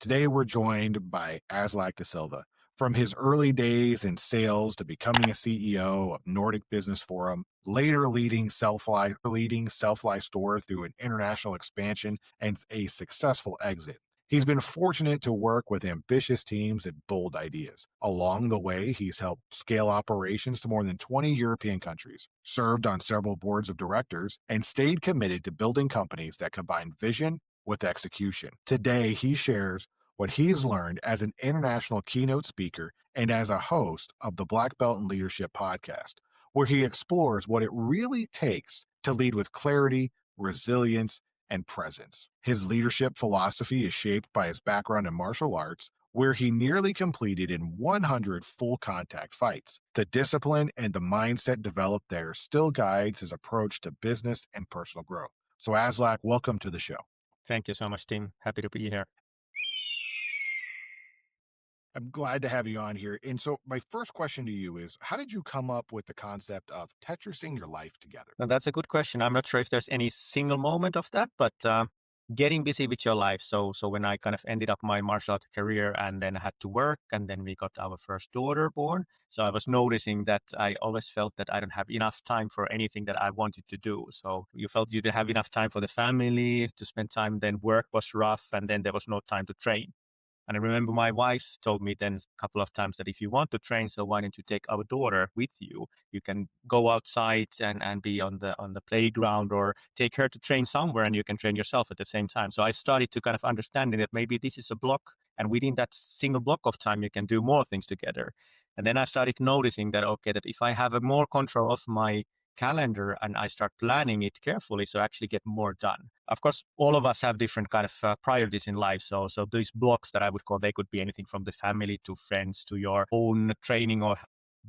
Today, we're joined by Aslak de Silva. From his early days in sales to becoming a CEO of Nordic Business Forum, later leading Self-Life store through an international expansion and a successful exit. He's been fortunate to work with ambitious teams and bold ideas. Along the way, he's helped scale operations to more than 20 European countries, served on several boards of directors, and stayed committed to building companies that combine vision with execution. Today, he shares what he's learned as an international keynote speaker and as a host of the Black Belt and Leadership podcast, where he explores what it really takes to lead with clarity, resilience, and presence. His leadership philosophy is shaped by his background in martial arts, where he nearly completed in 100 full contact fights. The discipline and the mindset developed there still guides his approach to business and personal growth. So, Aslak, welcome to the show. Thank you so much, Tim. Happy to be here. I'm glad to have you on here. And so, my first question to you is, how did you come up with the concept of Tetris-ing your life together? Now, that's a good question. I'm not sure if there's any single moment of that, but getting busy with your life. So when I kind of ended up my martial arts career and then I had to work and then we got our first daughter born. So I was noticing that I always felt that I don't have enough time for anything that I wanted to do. So you felt you didn't have enough time for the family to spend time. Then work was rough and then there was no time to train. And I remember my wife told me then a couple of times that if you want to train, so why don't you take our daughter with you? You can go outside and be on the playground or take her to train somewhere and you can train yourself at the same time. So I started to kind of understanding that maybe this is a block and within that single block of time, you can do more things together. And then I started noticing that, okay, that if I have a more control of my calendar and I start planning it carefully, so I actually get more done. Of course, all of us have different kind of priorities in life. So these blocks that I would call, they could be anything from the family to friends to your own training or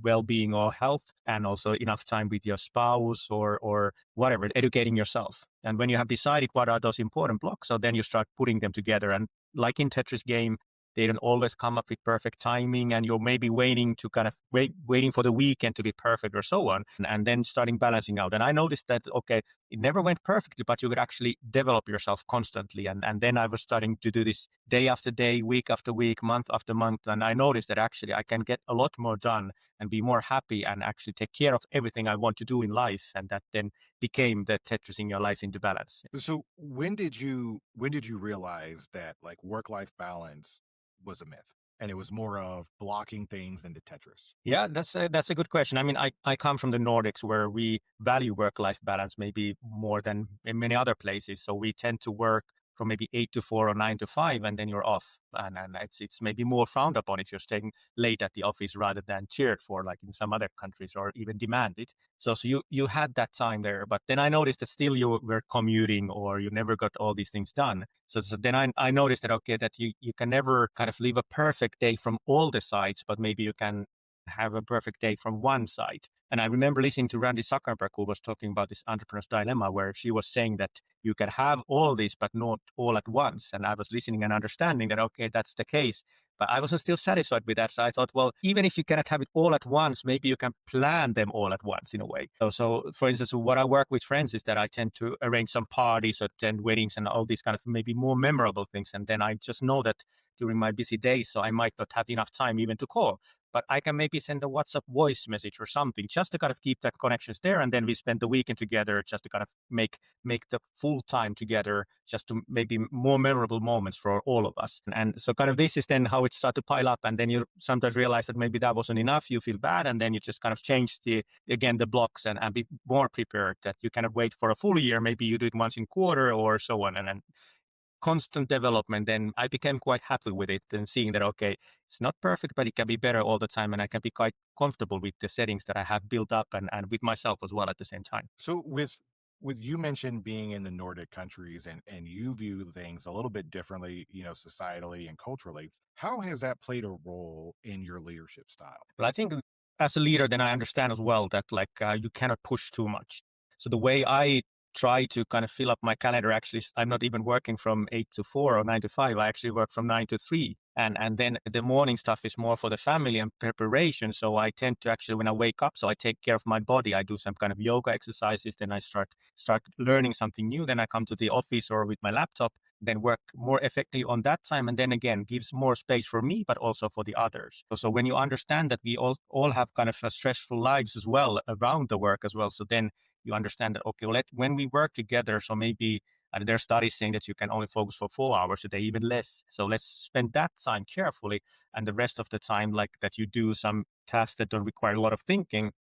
well-being or health, and also enough time with your spouse or whatever, educating yourself. And when you have decided what are those important blocks, so then you start putting them together. And like in Tetris game, they don't always come up with perfect timing and you're maybe waiting to kind of waiting for the weekend to be perfect or so on. And then starting balancing out. And I noticed that, okay, it never went perfectly, but you could actually develop yourself constantly. And then I was starting to do this day after day, week after week, month after month. And I noticed that actually I can get a lot more done and be more happy and actually take care of everything I want to do in life. And that then became the Tetris-ing your life into balance. So, when did you realize that like work-life balance was a myth and it was more of blocking things into Tetris? Yeah, that's a good question. I mean, I come from the Nordics where we value work-life balance maybe more than in many other places. So we tend to work from maybe 8 to 4 or 9 to 5, and then you're off. And it's maybe more frowned upon if you're staying late at the office rather than cheered for, like in some other countries, or even demanded. So you had that time there, but then I noticed that still you were commuting or you never got all these things done. So then I noticed that, okay, that you can never kind of live a perfect day from all the sides, but maybe you can have a perfect day from one side. And I remember listening to Randy Zuckerberg, who was talking about this entrepreneur's dilemma, where she was saying that you can have all this, but not all at once. And I was listening and understanding that, okay, that's the case. But I wasn't still satisfied with that. So I thought, well, even if you cannot have it all at once, maybe you can plan them all at once in a way. So for instance, what I work with friends is that I tend to arrange some parties, attend weddings and all these kind of maybe more memorable things. And then I just know that during my busy days, so I might not have enough time even to call, but I can maybe send a WhatsApp voice message or something just to kind of keep that connections there. And then we spend the weekend together just to kind of make the full time together, just to maybe more memorable moments for all of us. And so kind of this is then how it started to pile up. And then you sometimes realize that maybe that wasn't enough. You feel bad. And then you just kind of change the blocks and be more prepared that you cannot wait for a full year. Maybe you do it once in quarter or so on. And then constant development, then I became quite happy with it and seeing that, okay, it's not perfect, but it can be better all the time. And I can be quite comfortable with the settings that I have built up and with myself as well at the same time. So, with you mentioned being in the Nordic countries and you view things a little bit differently, societally and culturally, how has that played a role in your leadership style? But I think as a leader, then I understand as well that you cannot push too much. So the way I try to kind of fill up my calendar, actually, I'm not even working from 8 to 4 or 9 to 5. I actually work from 9 to 3. And then the morning stuff is more for the family and preparation. So I tend to actually, when I wake up, so I take care of my body. I do some kind of yoga exercises. Then I start learning something new. Then I come to the office or with my laptop. then work more effectively on that time. And then again, gives more space for me, but also for the others. So when you understand that we all have kind of stressful lives as well around the work as well. So then you understand that, okay, when we work together, so maybe there are studies saying that you can only focus for 4 hours a day, even less. So let's spend that time carefully. And the rest of the time, like that you do some tasks that don't require a lot of thinking,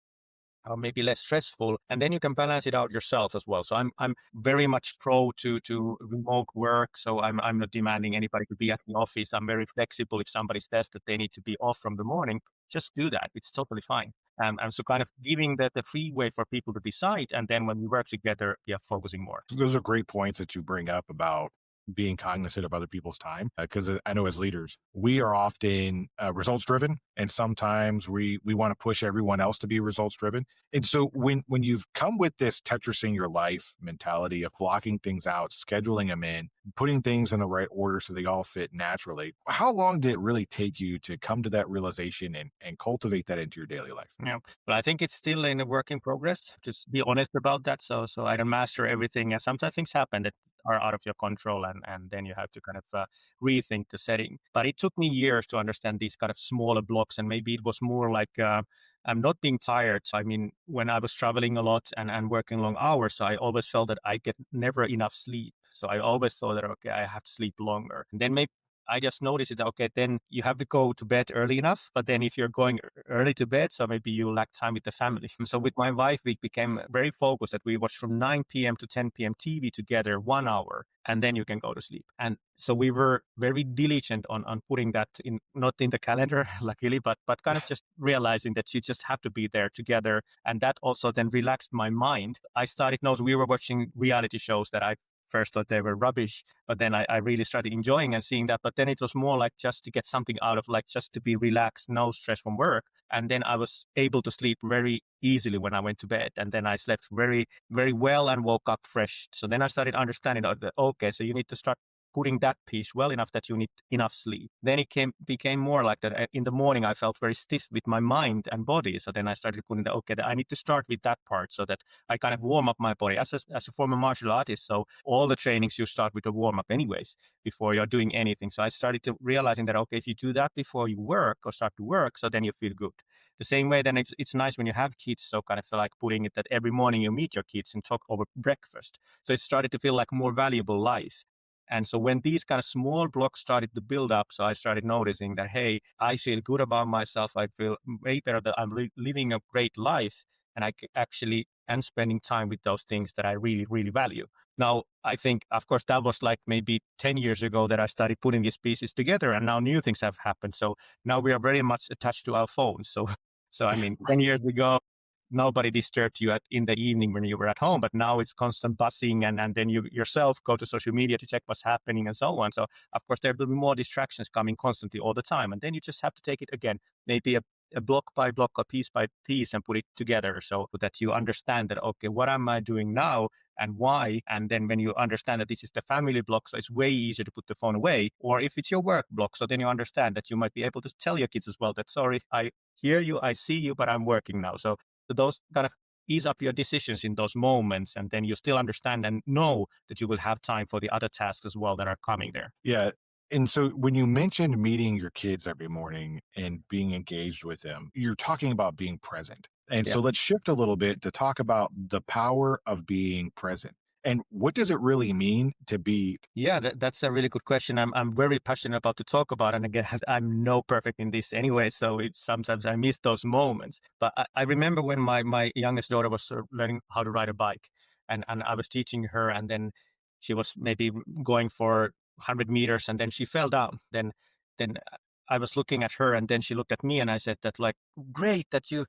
or maybe less stressful, and then you can balance it out yourself as well. So I'm very much pro to remote work. So I'm not demanding anybody to be at the office. I'm very flexible. If somebody says that they need to be off from the morning, just do that. It's totally fine. And so kind of giving the free way for people to decide, and then when we work together, yeah, focusing more. Those are great points that you bring up about being cognizant of other people's time. Because I know as leaders, we are often results driven, and sometimes we want to push everyone else to be results driven. And so when you've come with this Tetris-ing your life mentality of blocking things out, scheduling them in, putting things in the right order so they all fit naturally, how long did it really take you to come to that realization and cultivate that into your daily life? Yeah, but I think it's still in a work in progress. Just be honest about that. So I don't master everything, and sometimes things happen that are out of your control, and then you have to kind of rethink the setting. But it took me years to understand these kind of smaller blocks, and maybe it was more like I'm not being tired. So, I mean, when I was traveling a lot and working long hours, so I always felt that I get never enough sleep. So I always thought that, okay, I have to sleep longer. And then maybe I just noticed that, okay, then you have to go to bed early enough. But then if you're going early to bed, so maybe you lack time with the family. So with my wife, we became very focused that we watch from 9 p.m. to 10 p.m. TV together, 1 hour, and then you can go to sleep. And so we were very diligent on putting that in, not in the calendar, luckily, but kind of just realizing that you just have to be there together. And that also then relaxed my mind. I started, no, we were watching reality shows that I first thought they were rubbish, but then I really started enjoying and seeing that. But then it was more like just to get something out of, like, just to be relaxed, no stress from work. And then I was able to sleep very easily when I went to bed. And then I slept very, very well and woke up fresh. So then I started understanding that, okay, so you need to start putting that piece well enough that you need enough sleep. Then it became more like that. In the morning, I felt very stiff with my mind and body. So then I started putting that, okay, I need to start with that part so that I kind of warm up my body as a former martial artist. So all the trainings, you start with a warm up anyways before you're doing anything. So I started to realizing that, okay, if you do that before you work or start to work, so then you feel good. The same way, then it's nice when you have kids. So kind of feel like putting it that every morning you meet your kids and talk over breakfast. So it started to feel like more valuable life. And so when these kind of small blocks started to build up, so I started noticing that, hey, I feel good about myself. I feel way better that I'm living a great life. And actually am spending time with those things that I really, really value. Now, I think, of course, that was like maybe 10 years ago that I started putting these pieces together, and now new things have happened. So now we are very much attached to our phones. So I mean, 10 years ago, nobody disturbed you in the evening when you were at home, but now it's constant buzzing, and then you yourself go to social media to check what's happening and so on. So of course there will be more distractions coming constantly all the time, and then you just have to take it again, maybe a block by block, a piece by piece, and put it together so that you understand that, okay, what am I doing now and why? And then when you understand that this is the family block, so it's way easier to put the phone away. Or if it's your work block, so then you understand that you might be able to tell your kids as well that, sorry, I hear you, I see you, but I'm working now. So those kind of ease up your decisions in those moments, and then you still understand and know that you will have time for the other tasks as well that are coming there. Yeah. And so when you mentioned meeting your kids every morning and being engaged with them, you're talking about being present. And Yeah. so let's shift a little bit to talk about the power of being present. And what does it really mean to be? Yeah, that's a really good question. I'm very passionate about to talk about, and again, I'm no perfect in this anyway. So sometimes I miss those moments. But I remember when my youngest daughter was learning how to ride a bike, and I was teaching her, and then she was maybe going for 100 meters, and then she fell down. Then I was looking at her, and then she looked at me, and I said that, like, great that you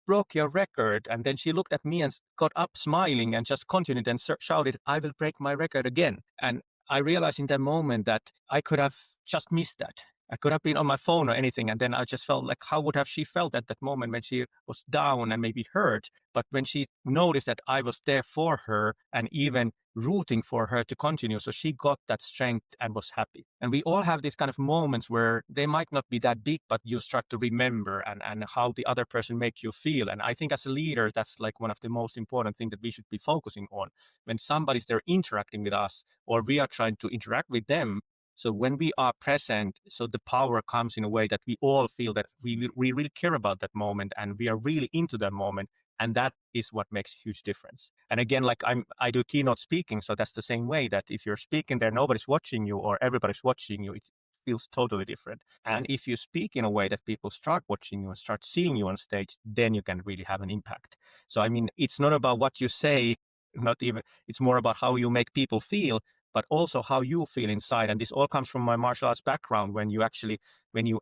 broke your record. And then she looked at me and got up smiling and just continued and shouted, I will break my record again. And I realized in that moment that I could have just missed that. I could have been on my phone or anything. And then I just felt like, how would have she felt at that moment when she was down and maybe hurt? But when she noticed that I was there for her and even rooting for her to continue. So she got that strength and was happy. And we all have these kind of moments where they might not be that big, but you start to remember and how the other person makes you feel. And I think as a leader, that's like one of the most important things that we should be focusing on when somebody's there interacting with us or we are trying to interact with them. So when we are present, so the power comes in a way that we all feel that we really care about that moment and we are really into that moment. And that is what makes a huge difference. And again, like I do keynote speaking. So that's the same way that if you're speaking there, nobody's watching you or everybody's watching you, it feels totally different. And if you speak in a way that people start watching you and start seeing you on stage, then you can really have an impact. So, I mean, it's not about what you say, not even, it's more about how you make people feel, but also how you feel inside. And this all comes from my martial arts background. When you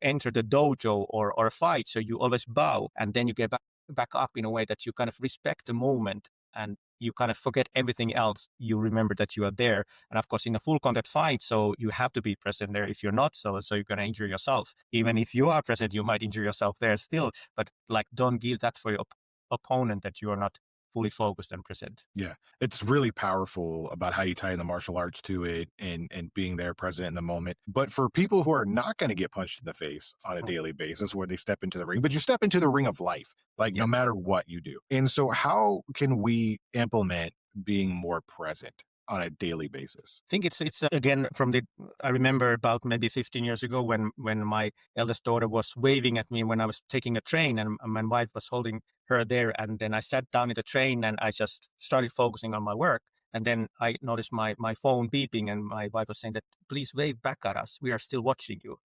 enter the dojo or a fight, so you always bow and then you get back up in a way that you kind of respect the moment and you kind of forget everything else. You remember that you are there. And of course, in a full contact fight, so you have to be present there. If you're not, so you're going to injure yourself. Even if you are present, you might injure yourself there still. But like, don't give that for your opponent that you are not fully focused and present. Yeah, it's really powerful about how you tie in the martial arts to it and being there present in the moment. But for people who are not going to get punched in the face on a Mm. daily basis where they step into the ring, but you step into the ring of life, like Yeah. no matter what you do. And so how can we implement being more present on a daily basis? I think it's again from the I remember about maybe 15 years ago when my eldest daughter was waving at me when I was taking a train and my wife was holding her there, and then I sat down in the train and I just started focusing on my work, and then I noticed my phone beeping and my wife was saying that please wave back at us, we are still watching you.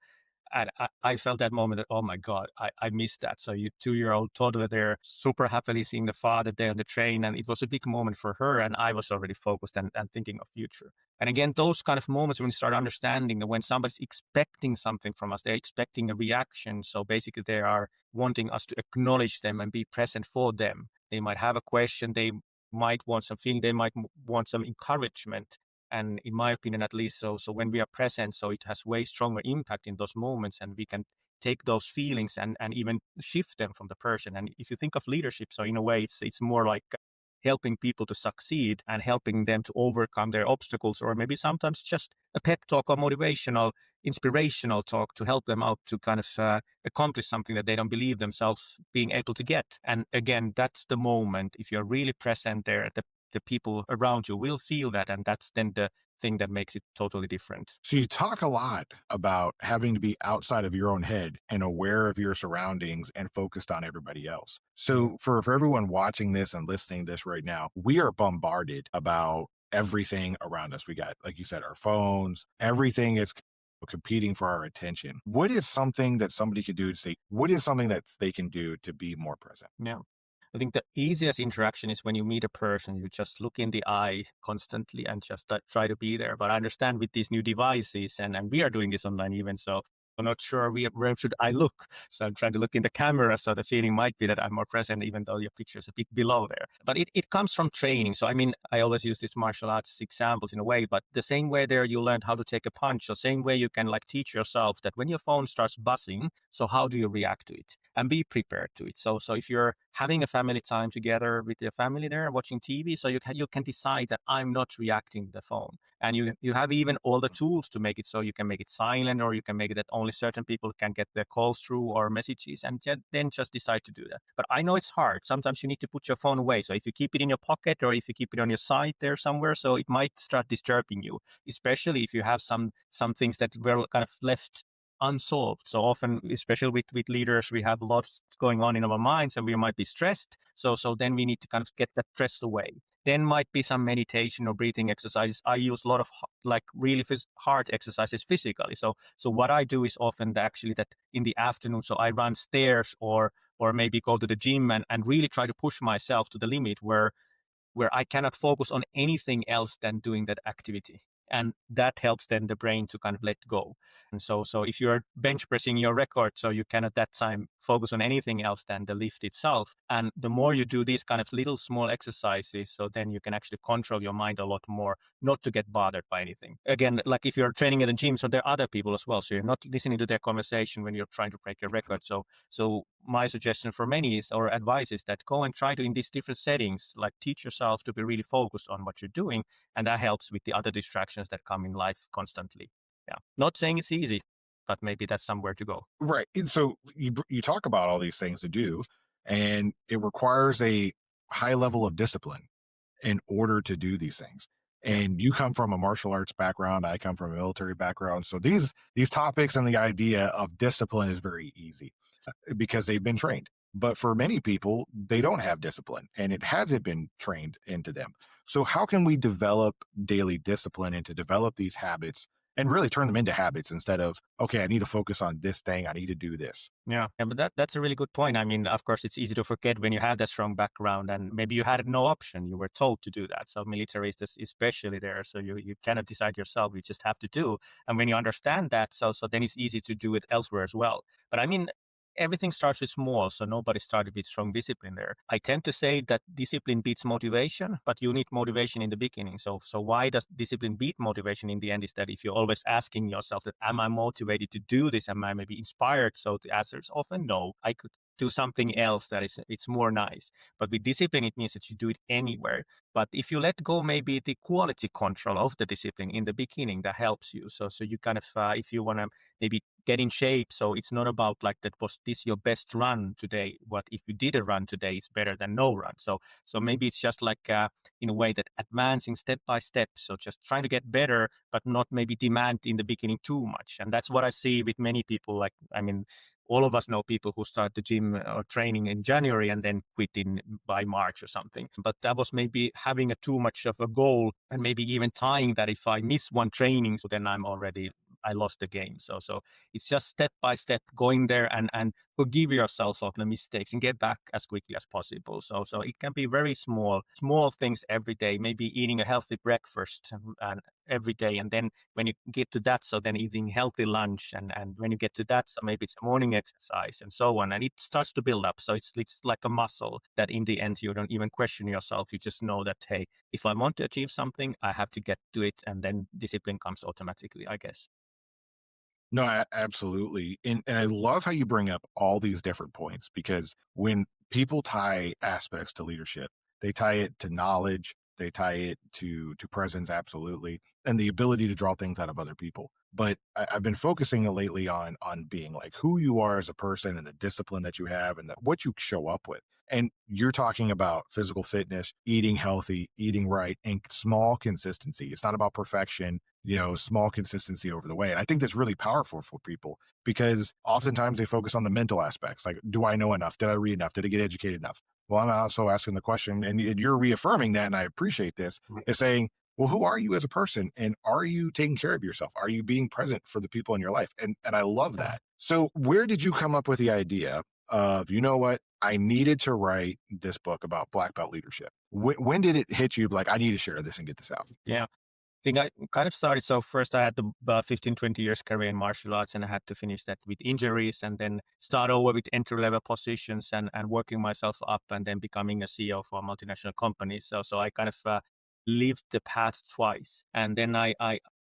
And I felt that moment that, oh my God, I missed that. So you 2-year-old toddler there, super happily seeing the father there on the train. And it was a big moment for her. And I was already focused and thinking of future. And again, those kind of moments when you start understanding that when somebody's expecting something from us, they're expecting a reaction. So basically they are wanting us to acknowledge them and be present for them. They might have a question. They might want something. They might want some encouragement. And in my opinion, at least, so when we are present, so it has way stronger impact in those moments, and we can take those feelings and even shift them from the person. And if you think of leadership, so in a way, it's more like helping people to succeed and helping them to overcome their obstacles, or maybe sometimes just a pep talk or motivational, inspirational talk to help them out to kind of accomplish something that they don't believe themselves being able to get. And again, that's the moment. If you're really present there, the people around you will feel that, and that's then the thing that makes it totally different. So you talk a lot about having to be outside of your own head and aware of your surroundings and focused on everybody else. Yeah. So for everyone watching this and listening to this right now, we are bombarded about everything around us. We got, like you said, our phones, everything is competing for our attention. What is something that somebody could do to say, what is something that they can do to be more present? Yeah. I think the easiest interaction is when you meet a person, you just look in the eye constantly and just try to be there. But I understand with these new devices, and we are doing this online even, so I'm not sure where should I look. So I'm trying to look in the camera, so the feeling might be that I'm more present, even though your picture is a bit below there. But it comes from training. So I mean, I always use these martial arts examples in a way, but the same way there you learned how to take a punch, the same way you can like teach yourself that when your phone starts buzzing, so how do you react to it and be prepared to it. So if you're having a family time together with your family there watching TV, so you can decide that I'm not reacting to the phone, and you have even all the tools to make it so you can make it silent, or you can make it that only certain people can get their calls through or messages, and then just decide to do that. But I know it's hard. Sometimes you need to put your phone away. So if you keep it in your pocket or if you keep it on your side there somewhere, so it might start disturbing you, especially if you have some things that were kind of left unsolved. So often, especially with leaders, we have lots going on in our minds and we might be stressed. So then we need to kind of get that stress away. Then might be some meditation or breathing exercises. I use a lot of like really hard exercises physically. So what I do is often actually that in the afternoon, so I run stairs or maybe go to the gym and really try to push myself to the limit where I cannot focus on anything else than doing that activity. And that helps then the brain to kind of let go. And so if you're bench pressing your record, so you can at that time focus on anything else than the lift itself. And the more you do these kind of little small exercises, so then you can actually control your mind a lot more, not to get bothered by anything. Again, like if you're training at the gym, so there are other people as well. So you're not listening to their conversation when you're trying to break your record. So my suggestion for many is, or advice is, that go and try to, in these different settings, like teach yourself to be really focused on what you're doing. And that helps with the other distractions that come in life constantly. Yeah. Not saying it's easy, but maybe that's somewhere to go. Right. And so you talk about all these things to do, and it requires a high level of discipline in order to do these things. Yeah. And you come from a martial arts background, I come from a military background. So these topics and the idea of discipline is very easy because they've been trained. But for many people, they don't have discipline and it hasn't been trained into them. So, how can we develop daily discipline and to develop these habits and really turn them into habits instead of, okay, I need to focus on this thing, I need to do this? Yeah, but that's a really good point. I mean, of course, it's easy to forget when you have that strong background, and maybe you had no option. You were told to do that. So military is especially there. So you cannot decide yourself. You just have to do. And when you understand that, so then it's easy to do it elsewhere as well. But I mean, everything starts with small. So nobody started with strong discipline there. I tend to say that discipline beats motivation, but you need motivation in the beginning. So why does discipline beat motivation in the end? Is that if you're always asking yourself that, am I motivated to do this? Am I maybe inspired? So the answer is often no. I could do something else that is, it's more nice. But with discipline, it means that you do it anywhere. But if you let go maybe the quality control of the discipline in the beginning, that helps you. So you kind of, if you want to maybe get in shape, so it's not about like, that was this your best run today? What if you did a run today, it's better than no run. So maybe it's just like, in a way, that advancing step by step. So just trying to get better, but not maybe demand in the beginning too much. And that's what I see with many people. Like, I mean, all of us know people who start the gym or training in January and then quit in by March or something. But that was maybe having a too much of a goal, and maybe even tying that if I miss one training, so then I lost the game. So it's just step by step going there, and forgive yourself of the mistakes and get back as quickly as possible. So it can be very small things every day, maybe eating a healthy breakfast and every day. And then when you get to that, so then eating healthy lunch. And when you get to that, so maybe it's morning exercise and so on. And it starts to build up. So it's like a muscle that in the end, you don't even question yourself. You just know that, hey, if I want to achieve something, I have to get to it. And then discipline comes automatically, I guess. No, absolutely. And I love how you bring up all these different points because when people tie aspects to leadership, they tie it to knowledge, they tie it to presence, absolutely, and the ability to draw things out of other people. But I've been focusing lately on being like who you are as a person and the discipline that you have and what you show up with. And you're talking about physical fitness, eating healthy, eating right, and small consistency. It's not about perfection, small consistency over the way. And I think that's really powerful for people because oftentimes they focus on the mental aspects. Like, do I know enough? Did I read enough? Did I get educated enough? Well, I'm also asking the question, and you're reaffirming that, and I appreciate this, is saying, well, who are you as a person? And are you taking care of yourself? Are you being present for the people in your life? And I love that. So where did you come up with the idea of, you know what? I needed to write this book about black belt leadership. When did it hit you like, I need to share this and get this out? Yeah. Think I kind of started. So first I had the 15, 20 years career in martial arts, and I had to finish that with injuries and then start over with entry level positions and working myself up and then becoming a CEO for a multinational company. So I kind of lived the path twice. And then I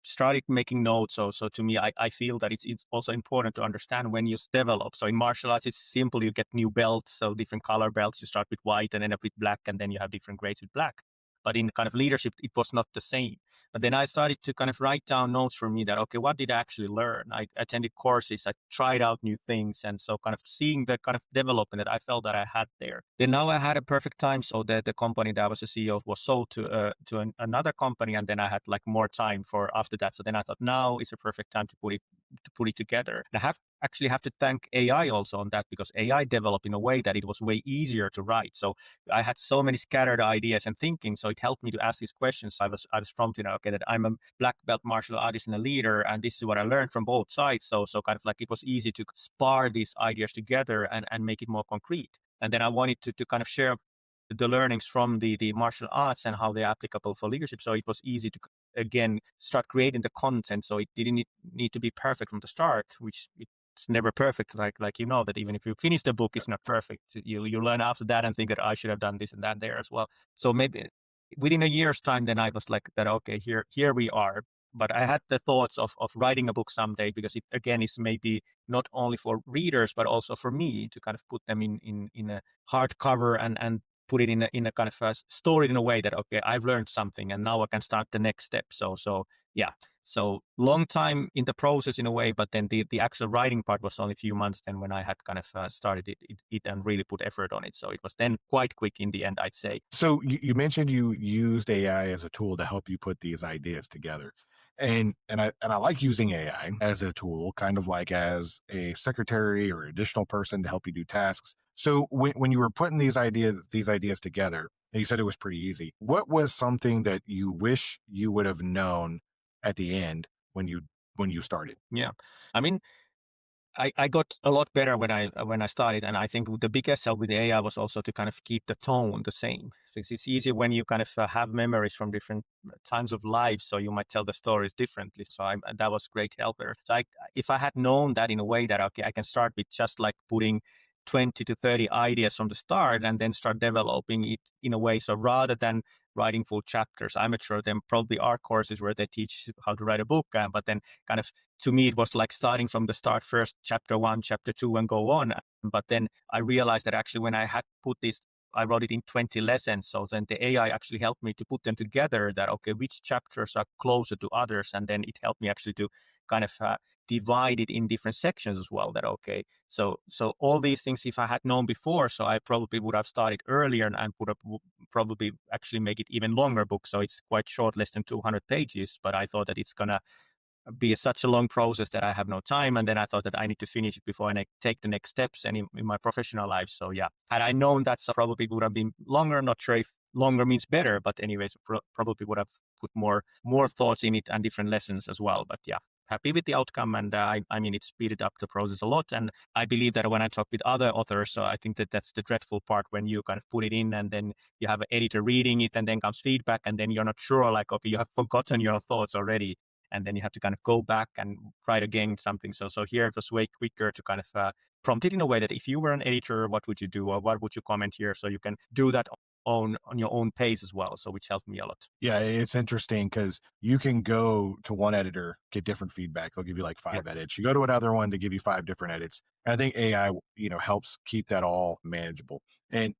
started making notes. So to me, I feel that it's also important to understand when you develop. So in martial arts, it's simple. You get new belts, so different color belts. You start with white and end up with black, and then you have different grades with black. But in kind of leadership, it was not the same. But then I started to kind of write down notes for me that, okay, what did I actually learn? I attended courses, I tried out new things. And so kind of seeing the kind of development that I felt that I had there. Then now I had a perfect time. So that the company that I was a CEO of was sold to another company. And then I had like more time for after that. So then I thought now is a perfect time to put it together. And I have to thank AI also on that, because AI developed in a way that it was way easier to write. So I had so many scattered ideas and thinking. So it helped me to ask these questions. I was prompted, okay, that I'm a black belt martial artist and a leader, and this is what I learned from both sides. So kind of like it was easy to spar these ideas together and make it more concrete. And then I wanted to kind of share the learnings from the martial arts and how they're applicable for leadership. So it was easy to again start creating the content. So it didn't need to be perfect from the start, which it's never perfect. Like you know that even if you finish the book, it's not perfect. You learn after that and think that I should have done this and that there as well. So maybe within a year's time, then I was like that. Okay, here we are. But I had the thoughts of writing a book someday, because it again is maybe not only for readers but also for me to kind of put them in a hardcover and put it in a kind of a story in a way that, okay, I've learned something and now I can start the next step. So yeah, so long time in the process in a way, but then the actual writing part was only a few months then when I had kind of started it and really put effort on it. So it was then quite quick in the end, I'd say. So you mentioned you used AI as a tool to help you put these ideas together. And I like using AI as a tool, kind of like as a secretary or additional person to help you do tasks. So when you were putting these ideas together, and you said it was pretty easy, what was something that you wish you would have known at the end when you started? Yeah. I mean, I got a lot better when I started, and I think the biggest help with the AI was also to kind of keep the tone the same. So it's easier when you kind of have memories from different times of life, so you might tell the stories differently. So that was great help there. So if I had known that in a way that, okay, I can start with just like putting 20 to 30 ideas from the start and then start developing it in a way. So rather than writing full chapters, I'm not sure there probably are courses where they teach how to write a book, but then kind of, to me, it was like starting from the start, first chapter 1, chapter 2, and go on. But then I realized that actually when I had put this, I wrote it in 20 lessons. So then the AI actually helped me to put them together, that, okay, which chapters are closer to others. And then it helped me actually to kind of divide it in different sections as well, that, okay, so all these things, if I had known before, so I probably would have started earlier and put up, probably actually make it even longer book. So it's quite short, less than 200 pages, but I thought that it's going to be such a long process that I have no time. And then I thought that I need to finish it before I take the next steps and in my professional life. So yeah, had I known that, so probably would have been longer. Not sure if longer means better, but anyways, probably would have put more thoughts in it and different lessons as well. But yeah, happy with the outcome. And I mean, it speeded up the process a lot. And I believe that when I talk with other authors, so I think that that's the dreadful part, when you kind of put it in and then you have an editor reading it and then comes feedback and then you're not sure, like, okay, you have forgotten your thoughts already, and then you have to kind of go back and write again something. So here it was way quicker to kind of prompt it in a way that if you were an editor, what would you do, or what would you comment here? So you can do that on your own pace as well. So which helped me a lot. Yeah, it's interesting because you can go to one editor, get different feedback. They'll give you like five Yes. edits. You go to another one, they give you five different edits. And I think AI, helps keep that all manageable. And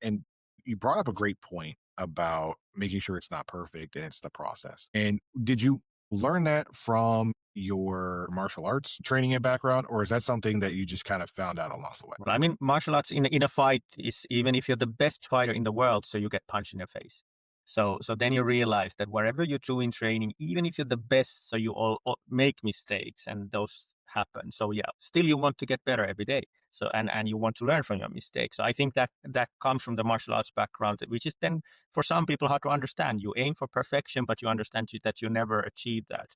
you brought up a great point about making sure it's not perfect and it's the process. And did you learn that from your martial arts training and background, or is that something that you just kind of found out along the way? Well, I mean, martial arts in a fight is, even if you're the best fighter in the world, so you get punched in the face. So then you realize that wherever you do in training, even if you're the best, so you all make mistakes and those happen. So yeah, still you want to get better every day. So and you want to learn from your mistakes. So I think that comes from the martial arts background, which is then for some people hard to understand. You aim for perfection, but you understand that you never achieve that.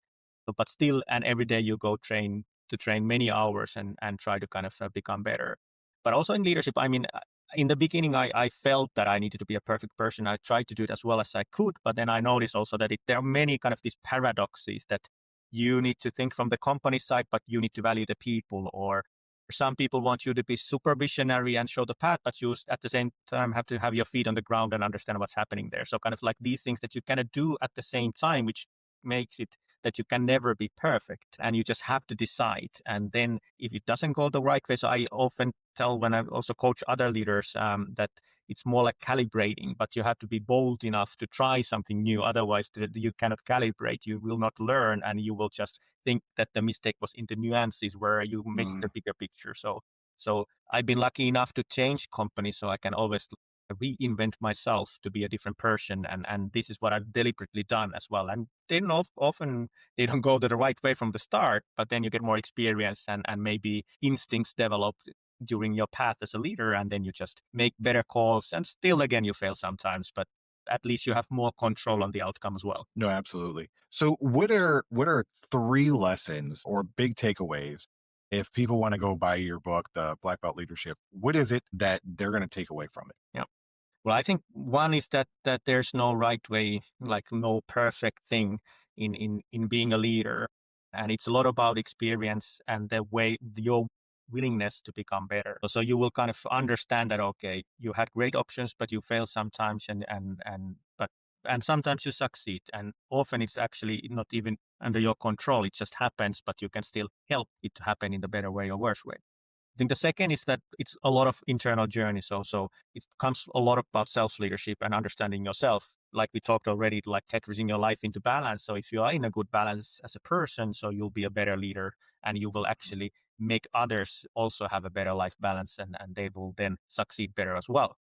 But still, and every day you go train many hours and try to kind of become better. But also in leadership, I mean, in the beginning, I felt that I needed to be a perfect person. I tried to do it as well as I could, but then I noticed also that there are many kind of these paradoxes, that you need to think from the company side, but you need to value the people. Or some people want you to be super visionary and show the path, but you at the same time have to have your feet on the ground and understand what's happening there. So kind of like these things that you cannot do at the same time, which makes it that you can never be perfect, and you just have to decide. And then if it doesn't go the right way, so I often tell when I also coach other leaders, that it's more like calibrating, but you have to be bold enough to try something new. Otherwise, you cannot calibrate. You will not learn, and you will just think that the mistake was in the nuances where you missed the bigger picture. So I've been lucky enough to change companies, so I can always reinvent myself to be a different person, and this is what I've deliberately done as well. And then often they don't go the right way from the start, but then you get more experience and maybe instincts developed during your path as a leader, and then you just make better calls. And still, again, you fail sometimes, but at least you have more control on the outcome as well. No, absolutely. So what are three lessons or big takeaways if people want to go buy your book, The Black Belt Leadership? What is it that they're going to take away from it? Yeah. Well, I think one is that there's no right way, like no perfect thing. in being a leader. And it's a lot about experience and the way your willingness to become better. So you will kind of understand that, okay, you had great options, but you fail sometimes, and sometimes you succeed. And often it's actually not even under your control. It just happens, but you can still help it to happen in the better way or worse way. I think the second is that it's a lot of internal journey. So it comes a lot about self-leadership and understanding yourself. Like we talked already, like Tetris-ing your life into balance. So if you are in a good balance as a person, so you'll be a better leader, and you will actually make others also have a better life balance, and they will then succeed better as well.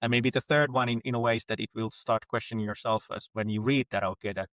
And maybe the third one in a way is that it will start questioning yourself as when you read that, okay, that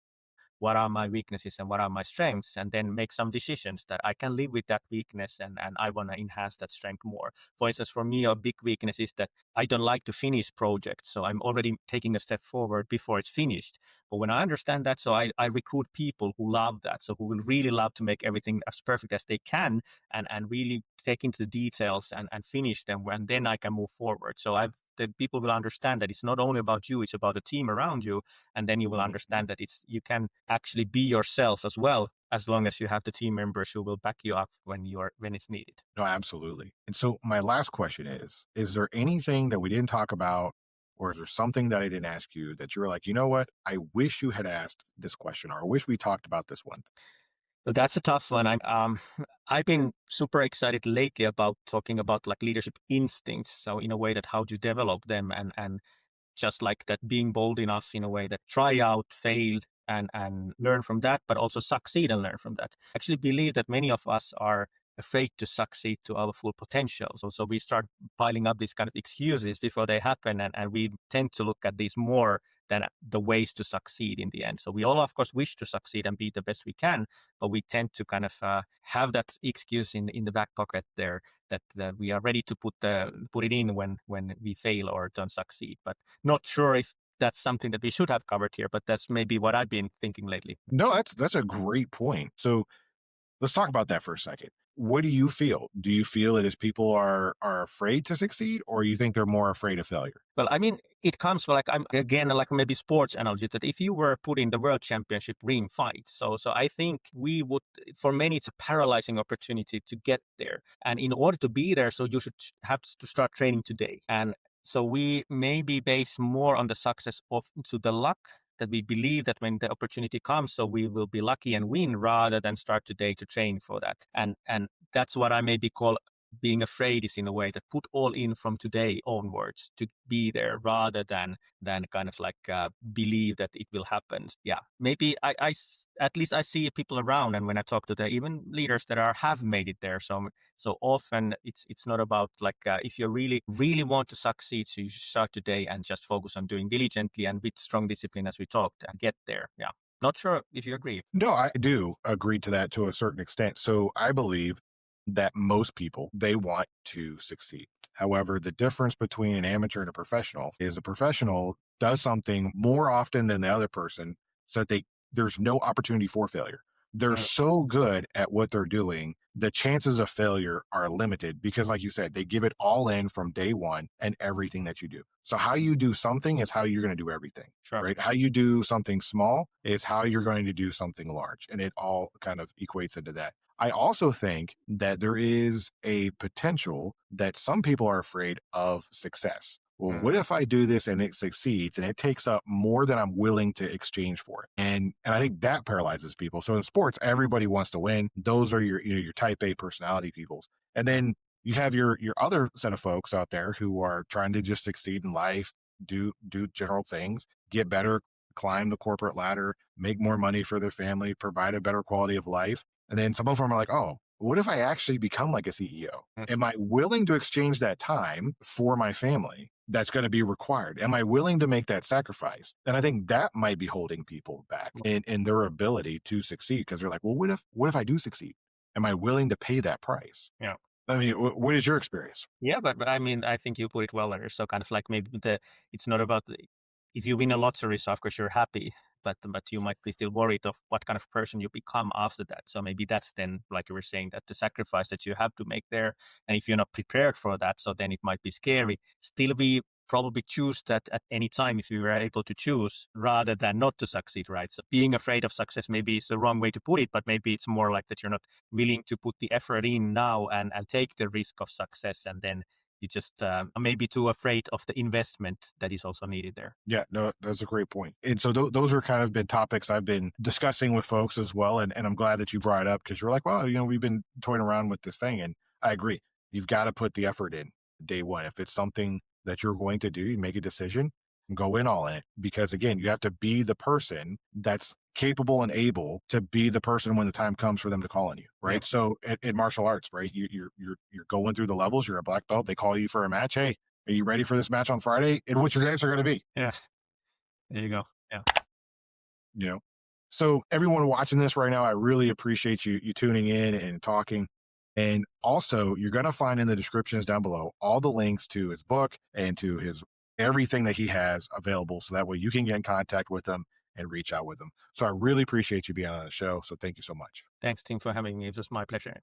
what are my weaknesses and what are my strengths, and then make some decisions that I can live with that weakness, and I want to enhance that strength more. For instance, for me, a big weakness is that I don't like to finish projects. So I'm already taking a step forward before it's finished. But when I understand that, so I recruit people who love that. So who will really love to make everything as perfect as they can, and really take into the details and finish them, and then I can move forward. So the people will understand that it's not only about you, it's about the team around you, and then you will Mhm. understand that you can actually be yourself as well, as long as you have the team members who will back you up when it's needed. No, absolutely. And so my last question is there anything that we didn't talk about, or is there something that I didn't ask you that you were like, you know what? I wish you had asked this question, or I wish we talked about this one. So that's a tough one. I've been super excited lately about talking about like leadership instincts, so in a way that how to develop them, and just like that, being bold enough in a way that try out, fail, and learn from that, but also succeed and learn from that. I actually believe that many of us are afraid to succeed to our full potential. So we start piling up these kind of excuses before they happen, and we tend to look at these more than the ways to succeed in the end. So we all, of course, wish to succeed and be the best we can, but we tend to kind of have that excuse in the back pocket there, that we are ready to put it in when we fail or don't succeed. But not sure if that's something that we should have covered here, but that's maybe what I've been thinking lately. No, that's a great point. So let's talk about that for a second. What do you feel? Do you feel that as people are afraid to succeed, or you think they're more afraid of failure? Well, I mean, it comes from like I'm again like maybe sports analogy that if you were put in the world championship ring fight, so I think we would, for many it's a paralyzing opportunity to get there, and in order to be there, so you should have to start training today. And so we maybe base more on the success of to the luck, that we believe that when the opportunity comes, so we will be lucky and win, rather than start today to train for that. And that's what I maybe call being afraid, is in a way that put all in from today onwards to be there, rather than kind of like believe that it will happen. Yeah, maybe at least I see people around, and when I talk to the even leaders that have made it there. So often it's not about like if you really want to succeed, so you should start today and just focus on doing diligently and with strong discipline, as we talked, and get there. Yeah, not sure if you agree. No, I do agree to that to a certain extent. So I believe that most people they want to succeed. However, the difference between an amateur and a professional is a professional does something more often than the other person so that there's no opportunity for failure. They're Mm, so good at what they're doing, the chances of failure are limited because like you said, they give it all in from day one and everything that you do. So how you do something is how you're going to do everything, sure. right? How you do something small is how you're going to do something large. And it all kind of equates into that. I also think that there is a potential that some people are afraid of success. Well, Mm, what if I do this and it succeeds and it takes up more than I'm willing to exchange for it? And I think that paralyzes people. So in sports, everybody wants to win. Those are your type A personality peoples. And then you have your other set of folks out there who are trying to just succeed in life, do general things, get better, climb the corporate ladder, make more money for their family, provide a better quality of life. And then some of them are like, oh, what if I actually become like a CEO? mm, Am I willing to exchange that time for my family that's going to be required? Am I willing to make that sacrifice? And I think that might be holding people back in their ability to succeed because they're like, well, what if I do succeed? Am I willing to pay that price? yeah. I mean, what is your experience? Yeah, but I mean, I think you put it well there. So kind of like maybe it's not about if you win a lottery, so of course you're happy, but you might be still worried of what kind of person you become after that. So maybe that's then, like you were saying, that the sacrifice that you have to make there, and if you're not prepared for that, so then it might be scary. Still, we probably choose that at any time if you were able to choose rather than not to succeed, right? So being afraid of success maybe is the wrong way to put it, but maybe it's more like that you're not willing to put the effort in now and take the risk of success. And then you just are maybe too afraid of the investment that is also needed there. Yeah, no, that's a great point. And so those are kind of been topics I've been discussing with folks as well. And I'm glad that you brought it up because you're like, well, we've been toying around with this thing. And I agree. You've got to put the effort in day one. If it's something that you're going to do, you make a decision and go in all in it. Because again, you have to be the person that's capable and able to be the person when the time comes for them to call on you, right? Yep. So at martial arts, right, you're going through the levels. You're a black belt. They call you for a match. Hey, are you ready for this match on Friday? And what your answer going to be? Yeah. There you go. Yeah. You know. So everyone watching this right now, I really appreciate you tuning in and talking. And also, you're going to find in the descriptions down below all the links to his book and to his everything that he has available, so that way you can get in contact with him and reach out with him. So I really appreciate you being on the show. So thank you so much. Thanks, Tim, for having me. It was my pleasure.